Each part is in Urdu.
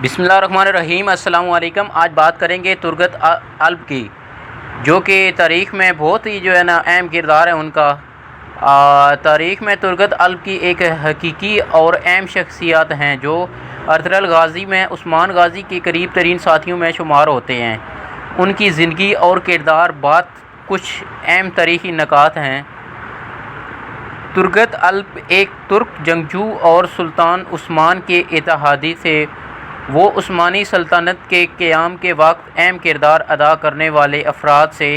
بسم اللہ الرحمن الرحیم۔ السلام علیکم۔ آج بات کریں گے ترگت الب کی، جو کہ تاریخ میں بہت ہی اہم کردار ہے ان کا۔ تاریخ میں ترگت الب کی ایک حقیقی اور اہم شخصیات ہیں جو ارطغرل غازی میں عثمان غازی کے قریب ترین ساتھیوں میں شمار ہوتے ہیں۔ ان کی زندگی اور کردار بات کچھ اہم تاریخی نکات ہیں۔ ترگت الب ایک ترک جنگجو اور سلطان عثمان کے اتحادی تھے۔ وہ عثمانی سلطنت کے قیام کے وقت اہم کردار ادا کرنے والے افراد سے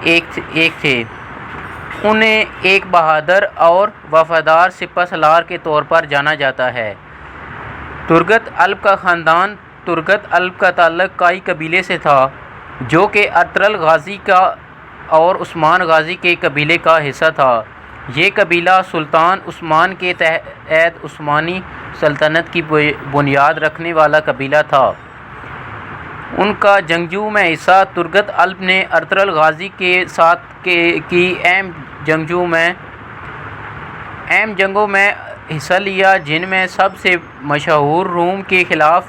ایک تھے۔ انہیں ایک بہادر اور وفادار سپہ سالار کے طور پر جانا جاتا ہے۔ ترگت الب کا خاندان ترگت الب کا تعلق کائی قبیلے سے تھا، جو کہ ارطغرل غازی کا اور عثمان غازی کے قبیلے کا حصہ تھا۔ یہ قبیلہ سلطان عثمان کے تحت عثمانی سلطنت کی بنیاد رکھنے والا قبیلہ تھا۔ ان کا جنگجو میں حصہ ترگت الب نے ارطغرل غازی کے ساتھ کی اہم جنگوں میں حصہ لیا، جن میں سب سے مشہور روم کے خلاف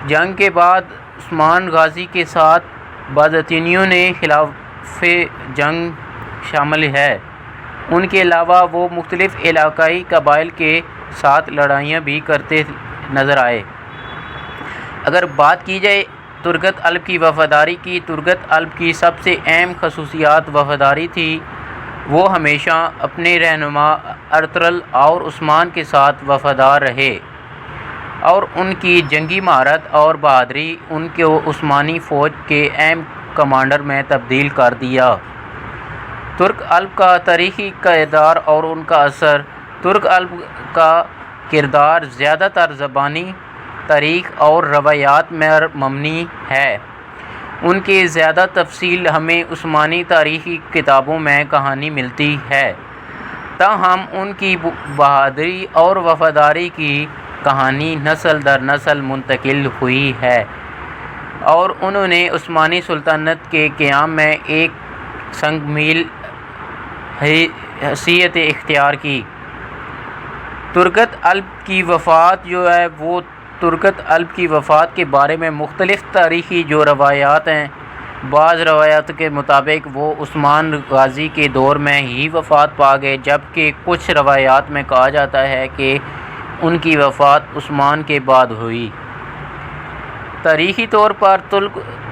جنگ کے بعد عثمان غازی کے ساتھ بازنطینیوں نے خلاف جنگ شامل ہے۔ ان کے علاوہ وہ مختلف علاقائی قبائل کے ساتھ لڑائیاں بھی کرتے نظر آئے۔ اگر بات کی جائے ترگت الب کی وفاداری کی، ترگت الب کی سب سے اہم خصوصیات وفاداری تھی۔ وہ ہمیشہ اپنے رہنما ارطغرل اور عثمان کے ساتھ وفادار رہے، اور ان کی جنگی مہارت اور بہادری ان کو عثمانی فوج کے اہم کمانڈر میں تبدیل کر دیا۔ ترک الب کا تاریخی کردار اور ان کا اثر۔ ترک الب کا کردار زیادہ تر زبانی تاریخ اور روایات پر مبنی ہے۔ ان کی زیادہ تفصیل ہمیں عثمانی تاریخی کتابوں میں کہانی ملتی ہے، تاہم ان کی بہادری اور وفاداری کی کہانی نسل در نسل منتقل ہوئی ہے، اور انہوں نے عثمانی سلطنت کے قیام میں ایک سنگ میل حیثیت اختیار کی۔ ترگت الب کی وفات وہ ترگت الب کی وفات کے بارے میں مختلف تاریخی روایات ہیں۔ بعض روایات کے مطابق وہ عثمان غازی کے دور میں ہی وفات پا گئے، جبکہ کچھ روایات میں کہا جاتا ہے کہ ان کی وفات عثمان کے بعد ہوئی۔ تاریخی طور پر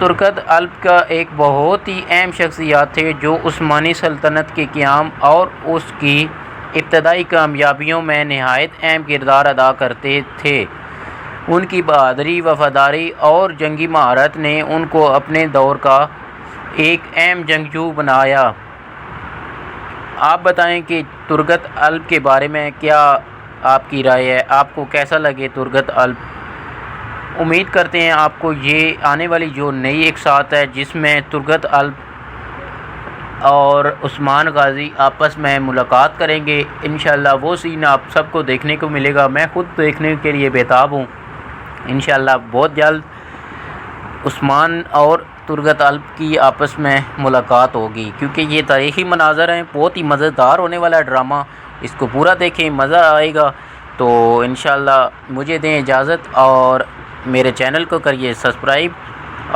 ترگت الب کا ایک بہت ہی اہم شخصیات تھے جو عثمانی سلطنت کے قیام اور اس کی ابتدائی کامیابیوں میں نہایت اہم کردار ادا کرتے تھے۔ ان کی بہادری، وفاداری اور جنگی مہارت نے ان کو اپنے دور کا ایک اہم جنگجو بنایا۔ آپ بتائیں کہ ترگت الب کے بارے میں کیا آپ کی رائے ہے؟ آپ کو کیسا لگے ترگت الب؟ امید کرتے ہیں آپ کو یہ آنے والی جو نئی ایک ساتھ ہے، جس میں ترگت الب اور عثمان غازی آپس میں ملاقات کریں گے، انشاءاللہ وہ سین آپ سب کو دیکھنے کو ملے گا۔ میں خود دیکھنے کے لیے بےتاب ہوں۔ انشاءاللہ بہت جلد عثمان اور ترگت الب کی آپس میں ملاقات ہوگی، کیونکہ یہ تاریخی مناظر ہیں، بہت ہی مزیدار ہونے والا ڈرامہ۔ اس کو پورا دیکھیں، مزہ آئے گا۔ تو انشاءاللہ مجھے دیں اجازت اور میرے چینل کو کریے سبسکرائب،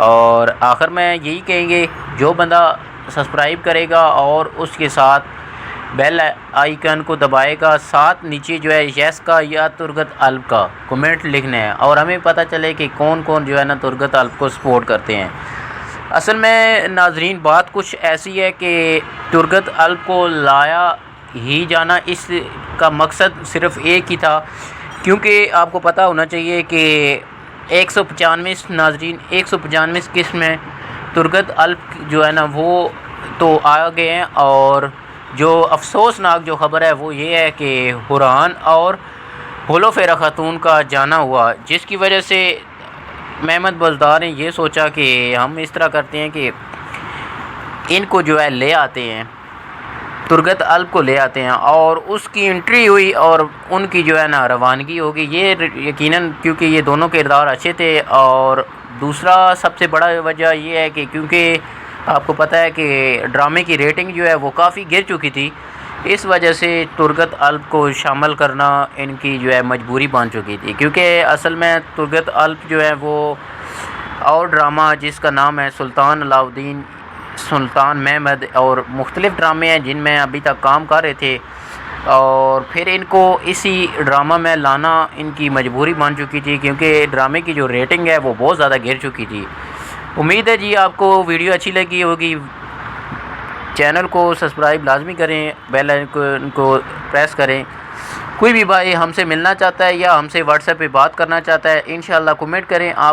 اور آخر میں یہی کہیں گے جو بندہ سبسکرائب کرے گا اور اس کے ساتھ بیل آئیکن کو دبائے گا، ساتھ نیچے یس کا یا ترگت الب کا کمنٹ لکھنا ہے، اور ہمیں پتہ چلے کہ کون کون ترگت الب کو سپورٹ کرتے ہیں۔ اصل میں ناظرین بات کچھ ایسی ہے کہ ترگت الب کو لایا ہی جانا، اس کا مقصد صرف ایک ہی تھا، کیونکہ آپ کو پتہ ہونا چاہیے کہ 195 ناظرین 195 قسم میں ترگت الب وہ تو آ گئے ہیں، اور جو افسوسناک جو خبر ہے وہ یہ ہے کہ حوران اور ہولوفیرا خاتون کا جانا ہوا، جس کی وجہ سے محمد بزدار نے یہ سوچا کہ ہم اس طرح کرتے ہیں کہ ان کو لے آتے ہیں، ترگت الب کو لے آتے ہیں، اور اس کی انٹری ہوئی اور ان کی روانگی ہوگی۔ یہ یقیناً کیونکہ یہ دونوں کردار اچھے تھے، اور دوسرا سب سے بڑا وجہ یہ ہے کہ کیونکہ آپ کو پتہ ہے کہ ڈرامے کی ریٹنگ وہ کافی گر چکی تھی، اس وجہ سے ترگت الب کو شامل کرنا ان کی جو ہے مجبوری بن چکی تھی، کیونکہ اصل میں ترگت الب جو ہے وہ اور ڈرامہ جس کا نام ہے سلطان علاء الدین سلطان محمد، اور مختلف ڈرامے ہیں جن میں ابھی تک کام کر رہے تھے، اور پھر ان کو اسی ڈرامہ میں لانا ان کی مجبوری بن چکی تھی، کیونکہ ڈرامے کی جو ریٹنگ ہے وہ بہت زیادہ گر چکی تھی۔ امید ہے جی آپ کو ویڈیو اچھی لگی ہوگی۔ چینل کو سبسکرائب لازمی کریں، بیل آئیکن کو پریس کریں۔ کوئی بھی بھائی ہم سے ملنا چاہتا ہے یا ہم سے واٹس ایپ پہ بات کرنا چاہتا ہے، انشاءاللہ کمنٹ کریں۔ آپ